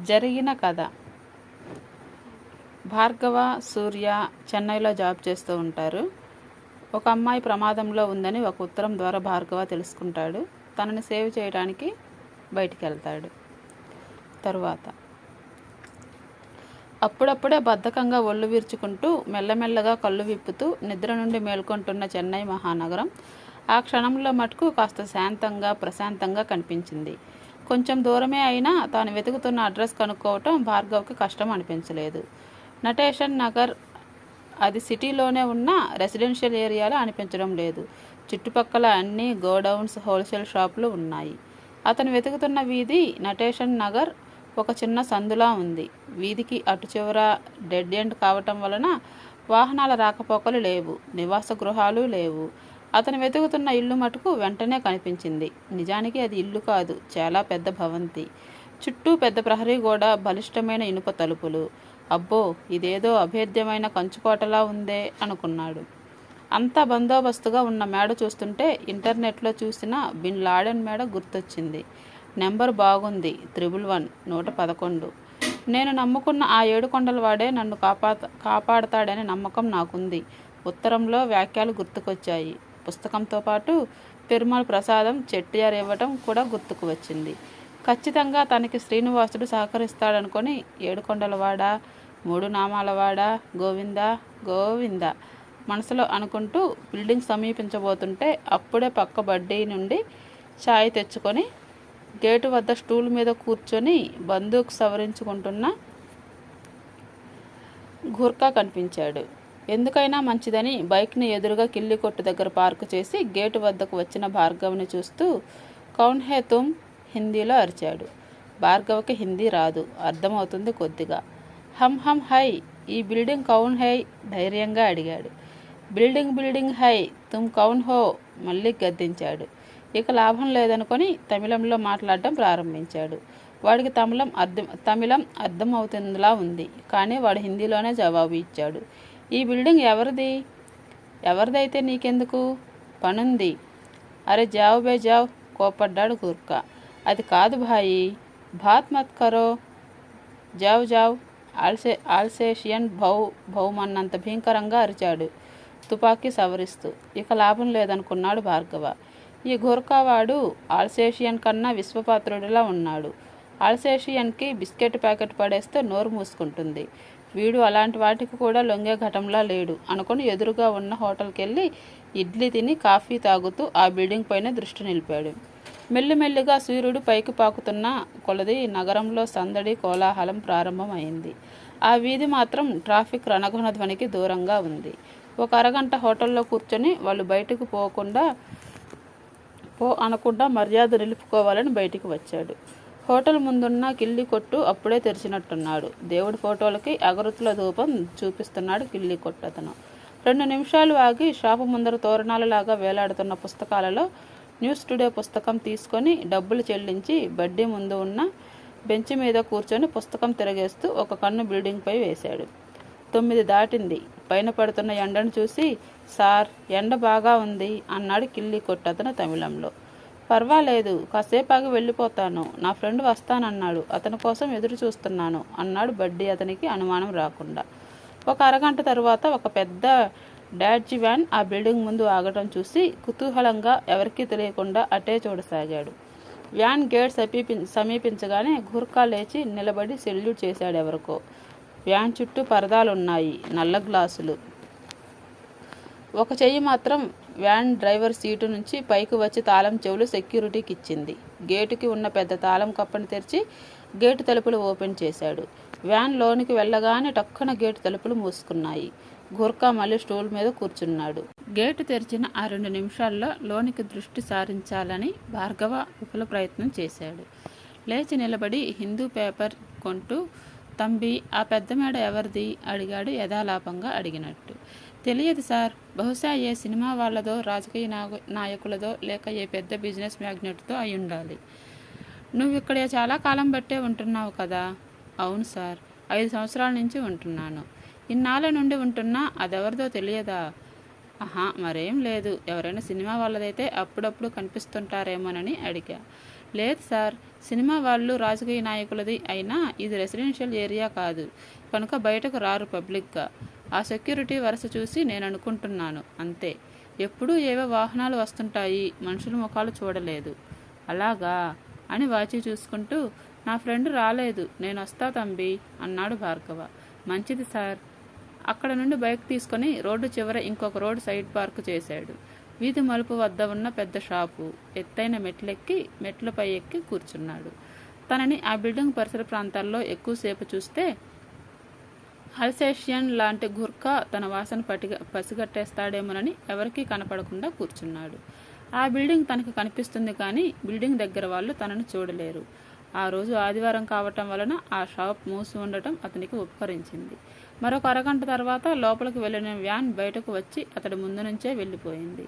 జరిగిన కథ. భార్గవ, సూర్య చెన్నైలో జాబ్ చేస్తూ ఉంటారు. ఒక అమ్మాయి ప్రమాదంలో ఉందని ఒక ఉత్తరం ద్వారా భార్గవ తెలుసుకుంటాడు. తనని సేవ్ చేయడానికి బయటికి వెళ్తాడు. తరువాత అప్పుడప్పుడే బద్ధకంగా ఒళ్ళు వీర్చుకుంటూ మెల్లమెల్లగా కళ్ళు విప్పుతూ నిద్ర నుండి మేల్కొంటున్న చెన్నై మహానగరం ఆ క్షణంలో మటుకు కాస్త శాంతంగా ప్రశాంతంగా కనిపించింది. కొంచెం దూరమే అయినా తాను వెతుకుతున్న అడ్రస్ కనుక్కోవటం భార్గవ్కి కష్టం అనిపించలేదు. నటేషన్ నగర్ అది సిటీలోనే ఉన్న రెసిడెన్షియల్ ఏరియాలో అనిపించడం లేదు. చుట్టుపక్కల అన్ని గోడౌన్స్, హోల్సేల్ షాపులు ఉన్నాయి. అతను వెతుకుతున్న వీధి నటేషన్ నగర్ ఒక చిన్న సందులా ఉంది. వీధికి అటు చివర డెడ్ ఎండ్ కావటం వలన వాహనాల రాకపోకలు లేవు, నివాస గృహాలు లేవు. అతను వెతుకుతున్న ఇల్లు మటుకు వెంటనే కనిపించింది. నిజానికి అది ఇల్లు కాదు, చాలా పెద్ద భవంతి. చుట్టూ పెద్ద ప్రహరీ గోడ, బలిష్టమైన ఇనుప తలుపులు. అబ్బో, ఇదేదో అభేద్యమైన కంచుకోటలా ఉందే అనుకున్నాడు. అంతా బందోబస్తుగా ఉన్న మేడ చూస్తుంటే ఇంటర్నెట్లో చూసిన బిన్ లాడెన్ మేడ గుర్తొచ్చింది. నెంబర్ బాగుంది, 111, 111. నేను నమ్ముకున్న ఆ 7 కొండల వాడే నన్ను కాపాడతాడనే నమ్మకం నాకుంది. ఉత్తరంలో వాక్యాలు గుర్తుకొచ్చాయి. పుస్తకంతో పాటు పెరుమాళ్ ప్రసాదం చెట్టియార్ ఇవ్వటం కూడా గుర్తుకు వచ్చింది. ఖచ్చితంగా తనకి శ్రీనివాసుడు సహకరిస్తాడనుకొని 7 కొండలవాడా, 3 నామాలవాడా, గోవిందా గోవిందా మనసులో అనుకుంటూ బిల్డింగ్ సమీపించబోతుంటే అప్పుడే పక్క బడ్డీ నుండి ఛాయ్ తెచ్చుకొని గేటు వద్ద స్టూల్ మీద కూర్చొని బందూక్ సవరించుకుంటున్న గూర్ఖా కనిపించాడు. ఎందుకైనా మంచిదని బైక్ని ఎదురుగా కిల్లి కొట్టు దగ్గర పార్కు చేసి గేటు వద్దకు వచ్చిన భార్గవ్ని చూస్తూ కౌన్ హే తుమ్ హిందీలో అరిచాడు. భార్గవ్కి హిందీ రాదు, అర్థమవుతుంది కొద్దిగా. హమ్ హమ్ హై, ఈ బిల్డింగ్ కౌన్ హై ధైర్యంగా అడిగాడు. బిల్డింగ్ హై, తుమ్ కౌన్ హో మళ్ళీ గద్దించాడు. ఇక లాభం లేదనుకొని తమిళంలో మాట్లాడటం ప్రారంభించాడు. వాడికి తమిళం అర్థం అవుతుందిలా ఉంది, కానీ వాడు హిందీలోనే జవాబు ఇచ్చాడు. ఈ బిల్డింగ్ ఎవరిది? ఎవరిదైతే నీకెందుకు? పనుంది. అరే జావ్ బే జావ్, కోపడ్డాడు గూర్ఖా. అది కాదు భాయి, బాత్ మత్ కరో, జావ్ జావ్. ఆల్సేషియన్ భౌమన్నంత భీకరంగా అరిచాడు తుపాకీ సవరిస్తూ. ఇక లాభం లేదనుకున్నాడు భార్గవ. ఈ గూర్ఖావాడు ఆల్సేషియన్ కన్నా విశ్వపాత్రుడిలా ఉన్నాడు. ఆల్సేషియన్కి బిస్కెట్ ప్యాకెట్ పడేస్తే నోరు మూసుకుంటుంది. వీడు అలాంటి వాటికి కూడా లొంగే ఘటంలా లేడు అనుకుని ఎదురుగా ఉన్న హోటల్కి వెళ్ళి ఇడ్లీ తిని కాఫీ తాగుతూ ఆ బిల్డింగ్ పైన దృష్టి నిలిపాడు. మెల్లిమెల్లిగా సూర్యుడు పైకి పాకుతున్న కొలది నగరంలో సందడి కోలాహలం ప్రారంభమైంది. ఆ వీధి మాత్రం ట్రాఫిక్ రణఘన ధ్వనికి దూరంగా ఉంది. ఒక అరగంట హోటల్లో కూర్చొని వాళ్ళు బయటకు అనకుండా మర్యాద నిలుపుకోవాలని బయటికి వచ్చాడు. హోటల్ ముందున్న కిల్లి కొట్టు అప్పుడే తెరిచినట్టున్నాడు. దేవుడి ఫోటోలకి అగరొత్తుల ధూపం చూపిస్తున్నాడు కిల్లి కొట్టు అతను. 2 నిమిషాలు ఆగి షాపు ముందర తోరణాలలాగా వేలాడుతున్న పుస్తకాలలో న్యూస్ టుడే పుస్తకం తీసుకొని డబ్బులు చెల్లించి బడ్డీ ముందు ఉన్న బెంచ్ మీద కూర్చొని పుస్తకం తిరగేస్తూ ఒక కన్ను బిల్డింగ్పై వేశాడు. 9 దాటింది. పైన పడుతున్న ఎండను చూసి, సార్ ఎండ బాగా ఉంది అన్నాడు కిల్లి కొట్టు అతను తమిళంలో. పర్వాలేదు, కాసేపు ఆగి వెళ్ళిపోతాను, నా ఫ్రెండ్ వస్తానన్నాడు, అతని కోసం ఎదురు చూస్తున్నాను అన్నాడు బడ్డీ అతనికి అనుమానం రాకుండా. ఒక అరగంట తరువాత ఒక పెద్ద డాడ్జీ వ్యాన్ ఆ బిల్డింగ్ ముందు ఆగటం చూసి కుతూహలంగా ఎవరికీ తెలియకుండా అటే చూడసాగాడు. వ్యాన్ గేట్ సమీపించగానే గూర్ఖా లేచి నిలబడి సెల్యూట్ చేశాడు ఎవరికో. వ్యాన్ చుట్టూ పరదాలున్నాయి, నల్ల గ్లాసులు. ఒక చెయ్యి మాత్రం వ్యాన్ డ్రైవర్ సీటు నుంచి పైకి వచ్చి తాళం చెవులు సెక్యూరిటీకి ఇచ్చింది. గేటుకి ఉన్న పెద్ద తాళం కప్పని తెరిచి గేటు తలుపులు ఓపెన్ చేశాడు. వ్యాన్ లోనికి వెళ్ళగానే టక్కున గేటు తలుపులు మూసుకున్నాయి. గూర్ఖా మళ్ళీ స్టూల్ మీద కూర్చున్నాడు. గేటు తెరిచిన ఆ 2 నిమిషాల్లో లోనికి దృష్టి సారించాలని భార్గవ విఫల ప్రయత్నం చేశాడు. లేచి నిలబడి హిందూ పేపర్ కొంటూ, తంబి ఆ పెద్ద మేడ ఎవరిది అడిగాడు యథాలాపంగా అడిగినట్టు. తెలియదు సార్, బహుశా ఏ సినిమా వాళ్ళదో, రాజకీయ నాయకులదో, లేక ఏ పెద్ద బిజినెస్ మ్యాగ్నెట్తో అయి ఉండాలి. నువ్వు ఇక్కడ చాలా కాలం బట్టే ఉంటున్నావు కదా? అవును సార్, 5 సంవత్సరాల నుంచి ఉంటున్నాను. ఇన్నాళ్ళ నుండి ఉంటున్నా అదెవరిదో తెలియదా? ఆహా, మరేం లేదు, ఎవరైనా సినిమా వాళ్ళదైతే అప్పుడప్పుడు కనిపిస్తుంటారేమోనని అడిగా. లేదు సార్, సినిమా వాళ్ళు రాజకీయ నాయకులది అయినా ఇది రెసిడెన్షియల్ ఏరియా కాదు కనుక బయటకు రారు పబ్లిక్గా. ఆ సెక్యూరిటీ వరుస చూసి నేను అనుకుంటున్నాను అంతే. ఎప్పుడూ ఏవో వాహనాలు వస్తుంటాయి, మనుషుల ముఖాలు చూడలేదు. అలాగా అని వాచి చూసుకుంటూ, నా ఫ్రెండ్ రాలేదు, నేను వస్తా తంబి అన్నాడు భార్గవ. మంచిది సార్. అక్కడ నుండి బైక్ తీసుకొని రోడ్డు చివర ఇంకొక రోడ్డు సైడ్ పార్క్ చేశాడు. వీధి మలుపు వద్ద ఉన్న పెద్ద షాపు. ఎత్తైన మెట్లపై ఎక్కి కూర్చున్నాడు. తనని ఆ బిల్డింగ్ పరిసర ప్రాంతాల్లో ఎక్కువసేపు చూస్తే అల్సేషియన్ లాంటి గుర్ఖా తన వాసన పసిగట్టేస్తాడేమోనని ఎవరికీ కనపడకుండా కూర్చున్నాడు. ఆ బిల్డింగ్ తనకు కనిపిస్తుంది కానీ బిల్డింగ్ దగ్గర వాళ్ళు తనను చూడలేరు. ఆ రోజు ఆదివారం కావటం వలన ఆ షాప్ మూసి ఉండటం అతనికి ఉపకరించింది. మరొక అరగంట తర్వాత లోపలికి వెళ్ళిన వ్యాన్ బయటకు వచ్చి అతడి ముందు నుంచే వెళ్ళిపోయింది.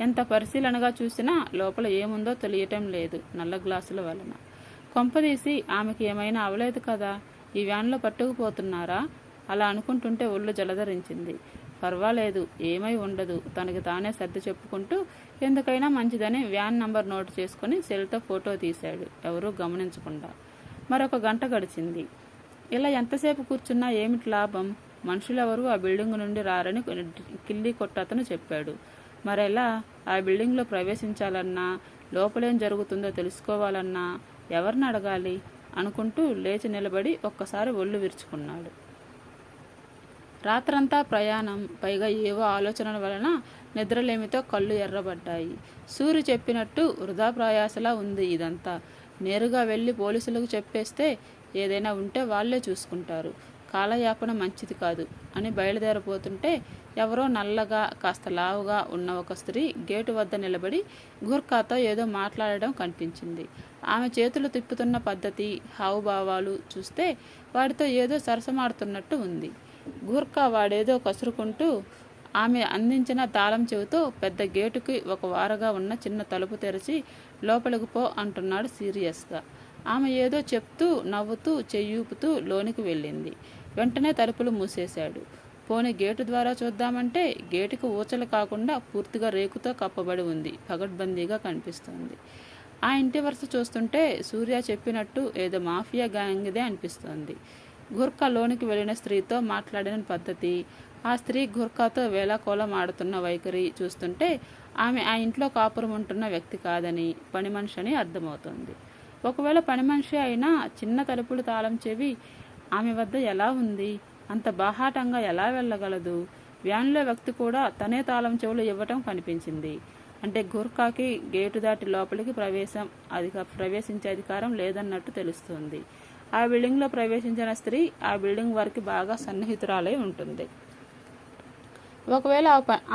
ఎంత పరిశీలనగా చూసినా లోపల ఏముందో తెలియటం లేదు నల్ల గ్లాసుల వలన. కొంపదీసి ఆమెకి ఏమైనా అవలేదు కదా, ఈ వ్యాన్లో పట్టుకుపోతున్నారా? అలా అనుకుంటుంటే ఒళ్ళు జలధరించింది. పర్వాలేదు, ఏమై ఉండదు, తనకి తానే సర్ది చెప్పుకుంటూ ఎందుకైనా మంచిదని వ్యాన్ నంబర్ నోటు చేసుకుని సెల్తో ఫోటో తీశాడు, ఎవరూ గమనించకుండా. మరొక గంట గడిచింది. ఇలా ఎంతసేపు కూర్చున్నా ఏమిటి లాభం? మనుషులెవరూ ఆ బిల్డింగ్ నుండి రారని కిల్లి కొట్టతను చెప్పాడు. మరెలా ఆ బిల్డింగ్లో ప్రవేశించాలన్నా, లోపలేం జరుగుతుందో తెలుసుకోవాలన్నా ఎవరిని అడగాలి అనుకుంటూ లేచి నిలబడి ఒక్కసారి ఒళ్ళు విరుచుకున్నాడు. రాత్రంతా ప్రయాణం, పైగా ఏవో ఆలోచనల వలన నిద్రలేమితో కళ్ళు ఎర్రబడ్డాయి. సూర్యు చెప్పినట్టు వృధా ప్రయాసలా ఉంది ఇదంతా. నేరుగా వెళ్ళి పోలీసులకు చెప్పేస్తే ఏదైనా ఉంటే వాళ్లే చూసుకుంటారు, కాలయాపన మంచిది కాదు అని బయలుదేరపోతుంటే ఎవరో నల్లగా కాస్త లావుగా ఉన్న ఒక స్త్రీ గేటు వద్ద నిలబడి గుర్ఖాతో ఏదో మాట్లాడడం కనిపించింది. ఆమె చేతులు తిప్పుతున్న పద్ధతి, హావభావాలు చూస్తే వాడితో ఏదో సరసమాడుతున్నట్టు ఉంది. గూర్ఖా వాడేదో కసురుకుంటూ ఆమె అందించిన తాళం చెవితో పెద్ద గేటుకి ఒక వారగా ఉన్న చిన్న తలుపు తెరిచి లోపలికి పో అంటున్నాడు సీరియస్గా. ఆమె ఏదో చెప్తూ నవ్వుతూ చెయ్యూపుతూ లోనికి వెళ్ళింది. వెంటనే తలుపులు మూసేశాడు. పోని గేటు ద్వారా చూద్దామంటే గేటుకు ఊచలు కాకుండా పూర్తిగా రేకుతో కప్పబడి ఉంది, పగడ్బందీగా కనిపిస్తోంది. ఆ ఇంటి వరుస చూస్తుంటే సూర్య చెప్పినట్టు ఏదో మాఫియా గ్యాంగ్దే అనిపిస్తోంది. గుర్ఖా లోనికి వెళ్ళిన స్త్రీతో మాట్లాడిన పద్ధతి, ఆ స్త్రీ గుర్ఖాతో వేలాకోలం ఆడుతున్న వైఖరి చూస్తుంటే ఆమె ఆ ఇంట్లో కాపురం ఉంటున్న వ్యక్తి కాదని, పని మనిషి అని అర్థమవుతోంది. ఒకవేళ పని మనిషి అయినా చిన్న తలుపులు తాళం చెవి ఆమె వద్ద ఎలా ఉంది? అంత బాహాటంగా ఎలా వెళ్ళగలదు? వ్యాన్లో వ్యక్తి కూడా తనే తాళం చెవులు ఇవ్వటం కనిపించింది. అంటే గుర్ఖాకి గేటు దాటి లోపలికి ప్రవేశించే అధికారం లేదన్నట్టు తెలుస్తుంది. ఆ బిల్డింగ్లో ప్రవేశించిన స్త్రీ ఆ బిల్డింగ్ వారికి బాగా సన్నిహితురాలై ఉంటుంది. ఒకవేళ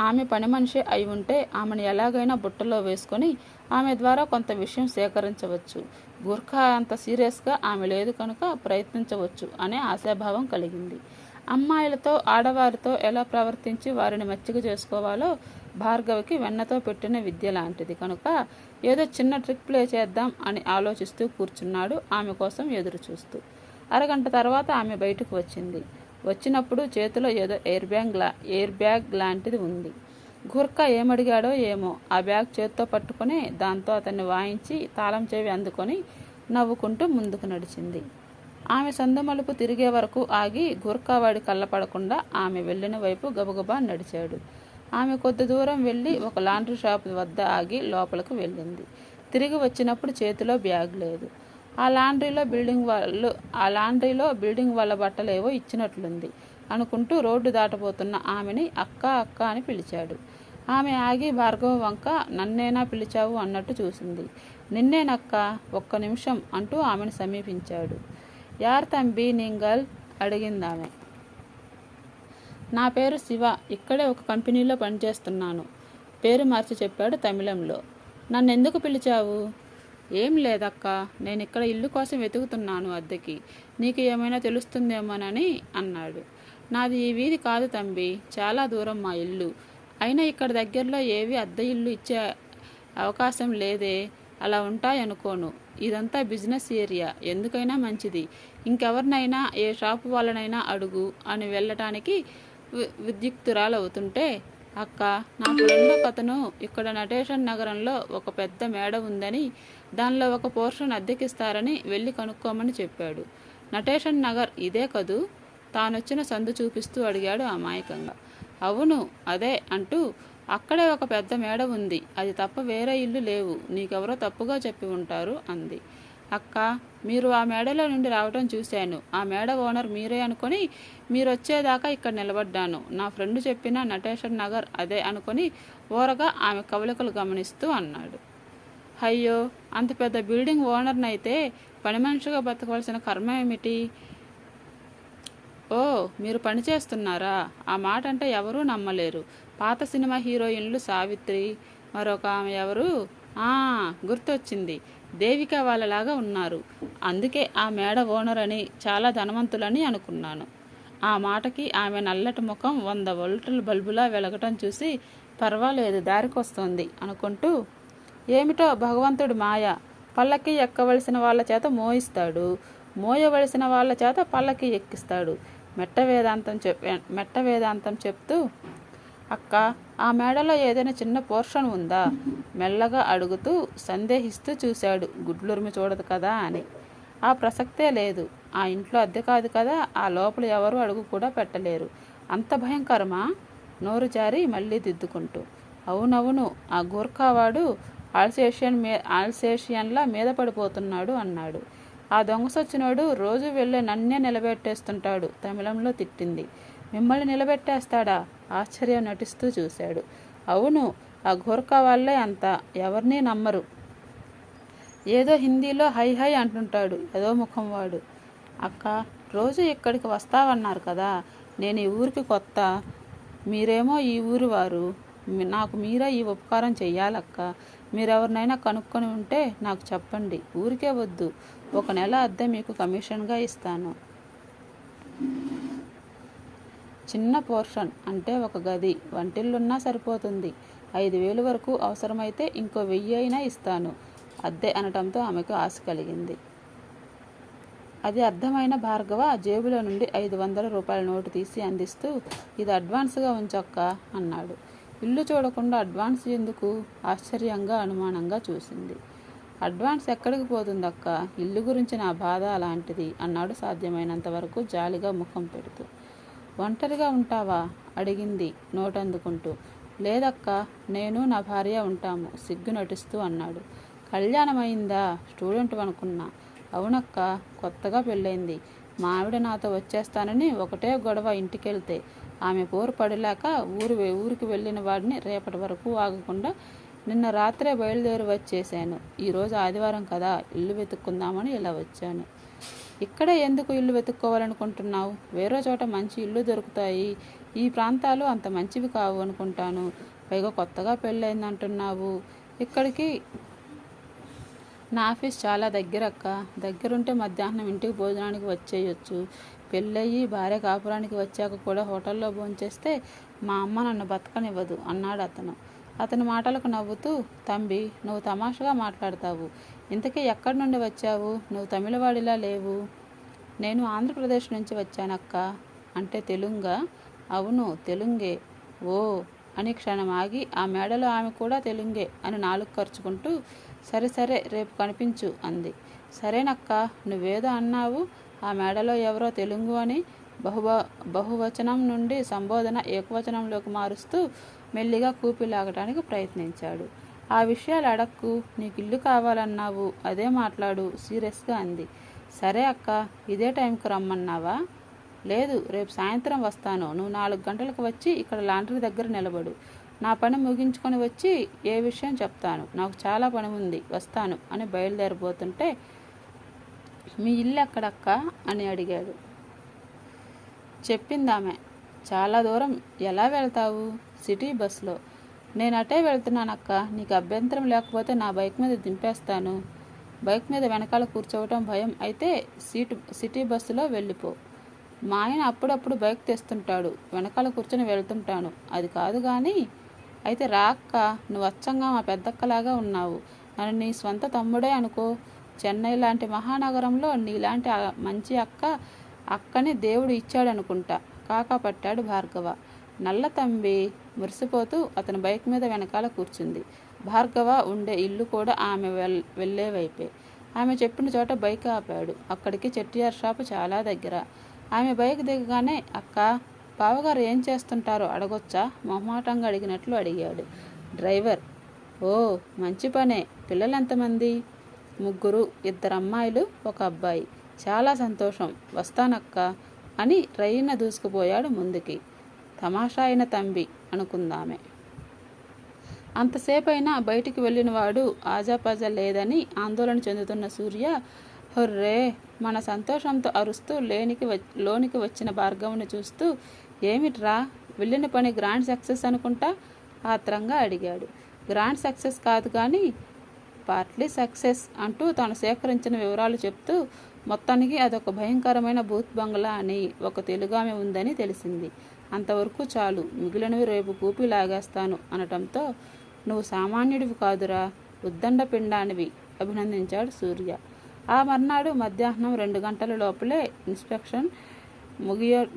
ఆమె పని మనిషి అయి ఉంటే ఆమెను ఎలాగైనా బుట్టలో వేసుకొని ఆమె ద్వారా కొంత విషయం సేకరించవచ్చు. గుర్ఖా అంత సీరియస్గా ఆమె లేదు కనుక ప్రయత్నించవచ్చు అనే ఆశాభావం కలిగింది. అమ్మాయిలతో ఆడవారితో ఎలా ప్రవర్తించి వారిని మచ్చిక చేసుకోవాలో భార్గవికి వెన్నతో పెట్టిన విద్య లాంటిది కనుక ఏదో చిన్న ట్రిక్ ప్లే చేద్దాం అని ఆలోచిస్తూ కూర్చున్నాడు, ఆమె కోసం ఎదురు చూస్తూ. అరగంట తర్వాత ఆమె బయటకు వచ్చింది. వచ్చినప్పుడు చేతిలో ఏదో ఎయిర్ బ్యాగ్ లాంటిది ఉంది. గుర్ఖా ఏమడిగాడో ఏమో ఆ బ్యాగ్ చేత్తో పట్టుకుని దాంతో అతన్ని వాయించి తాళం చెవి అందుకొని నవ్వుకుంటూ ముందుకు నడిచింది. ఆమె సందుమలుపు తిరిగే వరకు ఆగి గుర్ఖా వాడి కళ్ళపడకుండా ఆమె వెళ్ళిన వైపు గబగబా నడిచాడు. ఆమె కొద్ది దూరం వెళ్ళి ఒక లాండ్రీ షాప్ వద్ద ఆగి లోపలికి వెళ్ళింది. తిరిగి వచ్చినప్పుడు చేతిలో బ్యాగ్ లేదు. ఆ లాండ్రీలో బిల్డింగ్ వాళ్ళ బట్టలేవో ఇచ్చినట్లుంది అనుకుంటూ రోడ్డు దాటబోతున్న ఆమెని అక్క అక్క అని పిలిచాడు. ఆమె ఆగి భార్గవ వంక నన్నేనా పిలిచావు అన్నట్టు చూసింది. నిన్నేనక్క, ఒక్క నిమిషం అంటూ ఆమెను సమీపించాడు. యార్ తంబి నింగల్ అడిగిందామె. నా పేరు శివ, ఇక్కడే ఒక కంపెనీలో పనిచేస్తున్నాను. పేరు మార్చి చెప్పాడు తమిళంలో. నన్నెందుకు పిలిచావు? ఏం లేదక్క, నేను ఇక్కడ ఇల్లు కోసం వెతుకుతున్నాను అద్దెకి, నీకు ఏమైనా తెలుస్తుందేమోనని అన్నాడు. నాది ఈ వీధి కాదు తంబి, చాలా దూరం మా ఇల్లు. అయినా ఇక్కడ దగ్గరలో ఏవి అద్దె ఇల్లు ఇచ్చే అవకాశం లేదే. అలా ఉంటాయనుకోను. ఇదంతా బిజినెస్ ఏరియా, ఎందుకైనా మంచిది. ఇంకెవరినైనా ఏ షాపు వాళ్ళనైనా అడుగు అని వెళ్ళటానికి విద్యుక్తురాలవుతుంటే అక్క, నా ఫ్రెండ్ ఒకతను ఇక్కడ నటేషన్ నగరంలో ఒక పెద్ద మేడ ఉందని, దానిలో ఒక పోర్షన్ అద్దెకిస్తారని వెళ్ళి కనుక్కోమని చెప్పాడు. నటేషన్ నగర్ ఇదే కదూ? తానొచ్చిన సందు చూపిస్తూ అడిగాడు అమాయకంగా. అవును అదే అంటూ, అక్కడే ఒక పెద్ద మేడ ఉంది, అది తప్ప వేరే ఇల్లు లేవు, నీకెవరో తప్పుగా చెప్పి ఉంటారు అంది. అక్క, మీరు ఆ మేడలో నుండి రావటం చూశాను. ఆ మేడ ఓనర్ మీరే అనుకొని మీరొచ్చేదాకా ఇక్కడ నిలబడ్డాను. నా ఫ్రెండ్ చెప్పిన నటేషన్ నగర్ అదే అనుకొని ఓరగా ఆమె కవలికలు గమనిస్తూ అన్నాడు. అయ్యో, అంత పెద్ద బిల్డింగ్ ఓనర్నైతే పని మనిషిగా బతకవలసిన కర్మ ఏమిటి? ఓ, మీరు పని చేస్తున్నారా? ఆ మాట అంటే ఎవరూ నమ్మలేరు. పాత సినిమా హీరోయిన్లు సావిత్రి, మరొక ఆమె ఎవరు, గుర్తొచ్చింది, దేవిక వాళ్ళలాగా ఉన్నారు. అందుకే ఆ మేడ ఓనర్ అని, చాలా ధనవంతులని అనుకున్నాను. ఆ మాటకి ఆమె నల్లటి ముఖం 100 వోల్టుల బల్బులా వెలగటం చూసి, పర్వాలేదు దారికొస్తోంది అనుకుంటూ, ఏమిటో భగవంతుడి మాయ, పల్లకి ఎక్కవలసిన వాళ్ళ చేత మోయిస్తాడు, మోయవలసిన వాళ్ళ చేత పల్లకి ఎక్కిస్తాడు. మెట్ట వేదాంతం చెప్తూ, అక్క, ఆ మేడలో ఏదైనా చిన్న పోర్షన్ ఉందా? మెల్లగా అడుగుతూ సందేహిస్తూ చూశాడు. గుడ్లురిమి చూడదు కదా అని. ఆ ప్రసక్తే లేదు. ఆ ఇంట్లో అద్దె కాదు కదా, ఆ లోపల ఎవరు అడుగు కూడా పెట్టలేరు. అంత భయంకరమా? నోరు జారి మళ్ళీ దిద్దుకుంటూ, అవునవును, ఆ గూర్ఖావాడు ఆల్సేషియన్లా మీద పడిపోతున్నాడు అన్నాడు. ఆ దొంగసొచ్చినోడు రోజు వెళ్ళే నన్నే నిలబెట్టేస్తుంటాడు, తమిళంలో తిట్టింది. మిమ్మల్ని నిలబెట్టేస్తాడా? ఆశ్చర్యం నటిస్తూ చూశాడు. అవును, ఆ గూర్ఖా వాళ్ళే అంతా, ఎవరినీ నమ్మరు. ఏదో హిందీలో హై హై అంటుంటాడు, ఏదో ముఖం వాడు. అక్క, రోజు ఇక్కడికి వస్తావన్నారు కదా, నేను ఈ ఊరికి కొత్త, మీరేమో ఈ ఊరి వారు, నాకు మీరే ఈ ఉపకారం చెయ్యాలక్క. మీరెవరినైనా కనుక్కొని ఉంటే నాకు చెప్పండి. ఊరికే వద్దు, 1 నెల అద్దె మీకు కమిషన్గా ఇస్తాను. చిన్న పోర్షన్ అంటే 1 గది, వంటిల్లున్నా సరిపోతుంది. 5,000 వరకు, అవసరమైతే ఇంకో 1000 అయినా ఇస్తాను అద్దె అనటంతో ఆమెకు ఆశ కలిగింది. అది అర్థమైన భార్గవ జేబులో నుండి 500 రూపాయల నోటు తీసి అందిస్తూ, ఇది అడ్వాన్స్గా ఉంచక్క అన్నాడు. ఇల్లు చూడకుండా అడ్వాన్స్ ఎందుకు? ఆశ్చర్యంగా అనుమానంగా చూసింది. అడ్వాన్స్ ఎక్కడికి పోతుందక్క, ఇల్లు గురించి నా బాధ అలాంటిది అన్నాడు సాధ్యమైనంత వరకు జాలిగా ముఖం పెడుతూ. ఒంటరిగా ఉంటావా అడిగింది నోటు అందుకుంటూ. లేదక్క, నేను నా భార్య ఉంటాము సిగ్గు నటిస్తూ అన్నాడు. కళ్యాణమైందా? స్టూడెంట్ అనుకున్నా. అవునక్క, కొత్తగా పెళ్ళైంది. మా ఆవిడ నాతో వచ్చేస్తానని ఒకటే గొడవ ఇంటికెళ్తే, ఆమె పోరు పడిలాక ఊరికి వెళ్ళిన వాడిని రేపటి వరకు ఆగకుండా నిన్న రాత్రే బయలుదేరి వచ్చేసాను. ఈరోజు ఆదివారం కదా, ఇల్లు వెతుక్కుందామని ఇలా వచ్చాను. ఇక్కడే ఎందుకు ఇల్లు వెతుక్కోవాలనుకుంటున్నావు? వేరే చోట మంచి ఇల్లు దొరుకుతాయి. ఈ ప్రాంతాలు అంత మంచివి కావు అనుకుంటాను. పైగా కొత్తగా పెళ్ళైందంటున్నావు. ఇక్కడికి నా ఆఫీస్ చాలా దగ్గరక్క. దగ్గరుంటే మధ్యాహ్నం ఇంటికి భోజనానికి వచ్చేయచ్చు. పెళ్ళయ్యి భార్య కాపురానికి వచ్చాక కూడా హోటల్లో భోంచేస్తే మా అమ్మ నన్ను బతకనివ్వదు అన్నాడు అతను. అతని మాటలకు నవ్వుతూ, తంబి, నువ్వు తమాషగా మాట్లాడతావు. ఇంతకీ ఎక్కడి నుండి వచ్చావు? నువ్వు తమిళవాడిలా లేవు. నేను ఆంధ్రప్రదేశ్ నుంచి వచ్చానక్క. అంటే తెలుగా? అవును, తెలుగే. ఓ అని క్షణం ఆగి, ఆ మేడలో ఆమె కూడా తెలుగే అని నాలుగు ఖర్చుకుంటూ, సరే సరే, రేపు కనిపించు అంది. సరేనక్క, నువ్వేదో అన్నావు, ఆ మేడలో ఎవరో తెలుగు అని. బహువచనం నుండి సంబోధన ఏకవచనంలోకి మారుస్తూ మెల్లిగా కూపిలాగటానికి ప్రయత్నించాడు. ఆ విషయాలు అడక్కు, నీకు ఇల్లు కావాలన్నావు, అదే మాట్లాడు సీరియస్గా అంది. సరే అక్క, ఇదే టైంకి రమ్మన్నావా? లేదు, రేపు సాయంత్రం వస్తాను. నువ్వు 4 గంటలకు వచ్చి ఇక్కడ లాండ్రీ దగ్గర నిలబడు. నా పని ముగించుకొని వచ్చి ఏ విషయం చెప్తాను. నాకు చాలా పని ఉంది, వస్తాను అని బయలుదేరిపోతుంటే, మీ ఇల్లు ఎక్కడక్క అని అడిగాడు. చెప్పిందామె. చాలా దూరం. ఎలా వెళ్తావు? సిటీ బస్సులో. నేను అటే వెళ్తున్నానక్క. నీకు అభ్యంతరం లేకపోతే నా బైక్ మీద దింపేస్తాను. బైక్ మీద వెనకాల కూర్చోవటం భయం అయితే సిటీ బస్సులో వెళ్ళిపో. మా ఆయన అప్పుడప్పుడు బైక్ తెస్తుంటాడు, వెనకాల కూర్చొని వెళ్తుంటాను. అది కాదు కానీ. అయితే రా అక్క, నువ్వు అచ్చంగా మా పెద్దక్కలాగా ఉన్నావు. నన్ను నీ స్వంత తమ్ముడే అనుకో. చెన్నై లాంటి మహానగరంలో నీలాంటి మంచి అక్కని దేవుడు ఇచ్చాడనుకుంటా. కాకా పట్టాడు భార్గవ. నల్ల తంబి మురిసిపోతూ అతని బైక్ మీద వెనకాల కూర్చుంది. భార్గవ ఉండే ఇల్లు కూడా ఆమె వెళ్ళే వైపే. ఆమె చెప్పిన చోట బైక్ ఆపాడు. అక్కడికి చెట్టియార్ షాపు చాలా దగ్గర. ఆమె బైక్ దిగగానే, అక్క, బావగారు ఏం చేస్తుంటారో అడగొచ్చా? మొహమాటంగా అడిగినట్లు అడిగాడు. డ్రైవర్. ఓ, మంచి పనే. పిల్లలు ఎంతమంది? 3, 2 అమ్మాయిలు, 1 అబ్బాయి. చాలా సంతోషం, వస్తానక్క అని రైన దూసుకుపోయాడు ముందుకి. తమాషా అయిన తంబి అనుకుందామే. అంతసేపైనా బయటికి వెళ్ళినవాడు ఆజాపాజా లేదని ఆందోళన చెందుతున్న సూర్య, హొర్రే మన సంతోషంతో అరుస్తూ లోనికి వచ్చిన భార్గవుని చూస్తూ, ఏమిట్రా, వెళ్ళిన పని గ్రాండ్ సక్సెస్ అనుకుంటా ఆత్రంగా అడిగాడు. గ్రాండ్ సక్సెస్ కాదు కానీ పార్ట్లీ సక్సెస్ అంటూ తాను సేకరించిన వివరాలు చెప్తూ, మొత్తానికి అదొక భయంకరమైన బూత్ బంగ్లా అని ఒక తెలుగామె ఉందని తెలిసింది. అంతవరకు చాలు, మిగిలినవి రేపు కూపి లాగేస్తాను అనటంతో, నువ్వు సామాన్యుడివి కాదురా, ఉద్దండ పిండానివి అభినందించాడు సూర్య. ఆ మర్నాడు మధ్యాహ్నం 2 గంటల లోపలే ఇన్స్పెక్షన్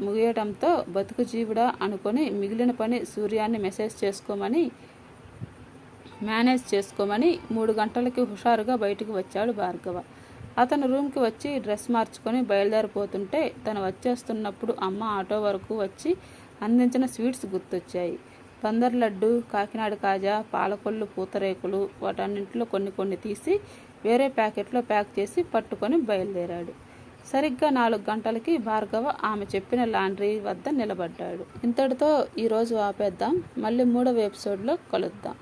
ముగియటంతో బతుకు జీవుడా అనుకొని మిగిలిన పని సూర్యాన్ని మేనేజ్ చేసుకోమని 3 గంటలకి హుషారుగా బయటికి వచ్చాడు భార్గవ. అతను రూమ్కి వచ్చి డ్రెస్ మార్చుకొని బయలుదేరిపోతుంటే తను వచ్చేస్తున్నప్పుడు అమ్మ ఆటో వరకు వచ్చి అందించిన స్వీట్స్ గుర్తొచ్చాయి. బందర్ లడ్డు, కాకినాడ కాజా, పాలకొల్లు, పూతరేకులు, వాటన్నింటిలో కొన్ని తీసి వేరే ప్యాకెట్లో ప్యాక్ చేసి పట్టుకొని బయలుదేరాడు. సరిగ్గా 4 గంటలకి భార్గవ ఆమె చెప్పిన లాండ్రీ వద్ద నిలబడ్డాడు. ఇంతటితో ఈరోజు ఆపేద్దాం. మళ్ళీ 3వ ఎపిసోడ్లో కలుద్దాం.